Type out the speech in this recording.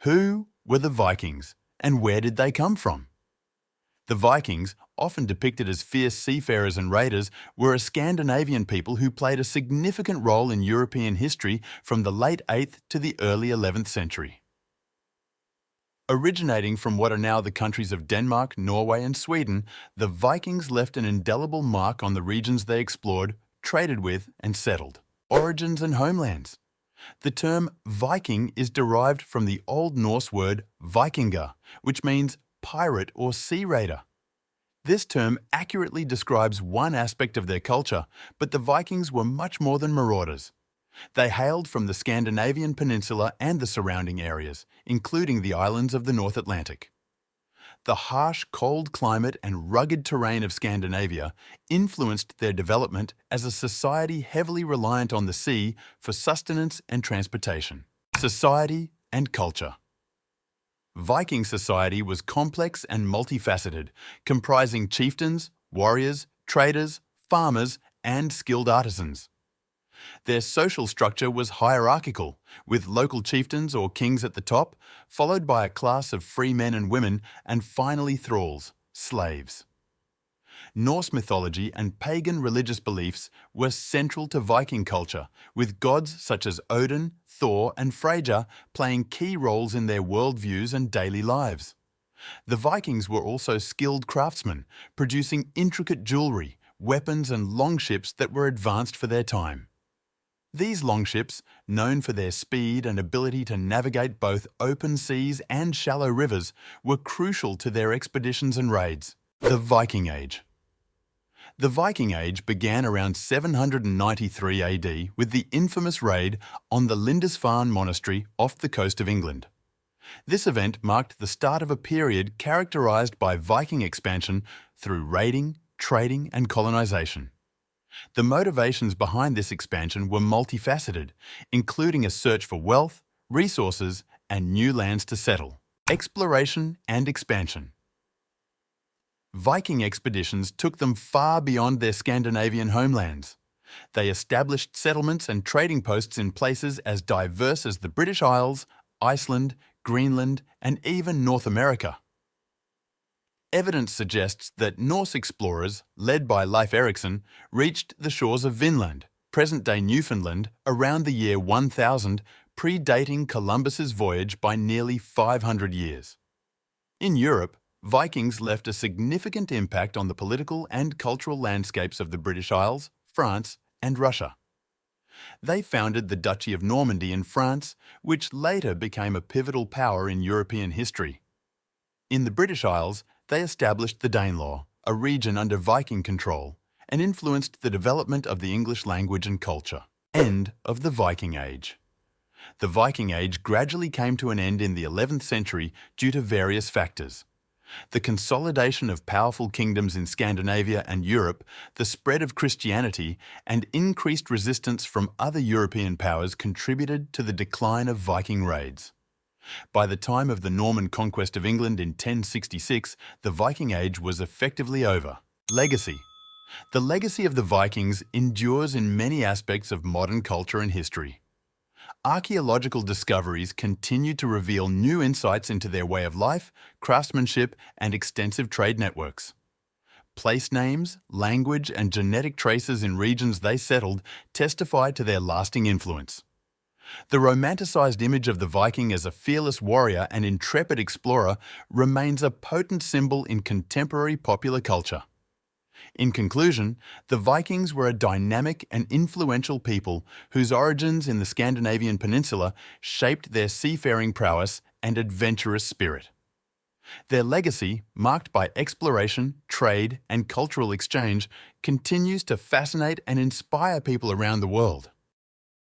Who were the Vikings and where did they come from? The Vikings, often depicted as fierce seafarers and raiders, were a Scandinavian people who played a significant role in European history from the late 8th to the early 11th century. Originating from what are now the countries of Denmark, Norway and Sweden, the Vikings left an indelible mark on the regions they explored, traded with and settled. Origins and homelands. The term Viking is derived from the Old Norse word vikinga, which means pirate or sea raider. This term accurately describes one aspect of their culture, but the Vikings were much more than marauders. They hailed from the Scandinavian peninsula and the surrounding areas, including the islands of the North Atlantic. The harsh, cold climate and rugged terrain of Scandinavia influenced their development as a society heavily reliant on the sea for sustenance and transportation. Society and culture. Viking society was complex and multifaceted, comprising chieftains, warriors, traders, farmers, and skilled artisans. Their social structure was hierarchical, with local chieftains or kings at the top, followed by a class of free men and women, and finally thralls, slaves. Norse mythology and pagan religious beliefs were central to Viking culture, with gods such as Odin, Thor and Freyja playing key roles in their worldviews and daily lives. The Vikings were also skilled craftsmen, producing intricate jewelry, weapons and longships that were advanced for their time. These longships, known for their speed and ability to navigate both open seas and shallow rivers, were crucial to their expeditions and raids. The Viking Age. The Viking Age began around 793 AD with the infamous raid on the Lindisfarne monastery off the coast of England. This event marked the start of a period characterized by Viking expansion through raiding, trading and colonization. The motivations behind this expansion were multifaceted, including a search for wealth, resources, and new lands to settle. Exploration and expansion. Viking expeditions took them far beyond their Scandinavian homelands. They established settlements and trading posts in places as diverse as the British Isles, Iceland, Greenland, and even North America. Evidence suggests that Norse explorers, led by Leif Erikson, reached the shores of Vinland, present-day Newfoundland, around the year 1000, predating Columbus's voyage by nearly 500 years. In Europe, Vikings left a significant impact on the political and cultural landscapes of the British Isles, France, and Russia. They founded the Duchy of Normandy in France, which later became a pivotal power in European history. In the British Isles, they established the Danelaw, a region under Viking control, and influenced the development of the English language and culture. End of the Viking Age. The Viking Age gradually came to an end in the 11th century due to various factors. The consolidation of powerful kingdoms in Scandinavia and Europe, the spread of Christianity, and increased resistance from other European powers contributed to the decline of Viking raids. By the time of the Norman conquest of England in 1066, the Viking Age was effectively over. Legacy. The legacy of the Vikings endures in many aspects of modern culture and history. Archaeological discoveries continue to reveal new insights into their way of life, craftsmanship, and extensive trade networks. Place names, language, and genetic traces in regions they settled testify to their lasting influence. The romanticized image of the Viking as a fearless warrior and intrepid explorer remains a potent symbol in contemporary popular culture. In conclusion, the Vikings were a dynamic and influential people whose origins in the Scandinavian peninsula shaped their seafaring prowess and adventurous spirit. Their legacy, marked by exploration, trade, and cultural exchange, continues to fascinate and inspire people around the world.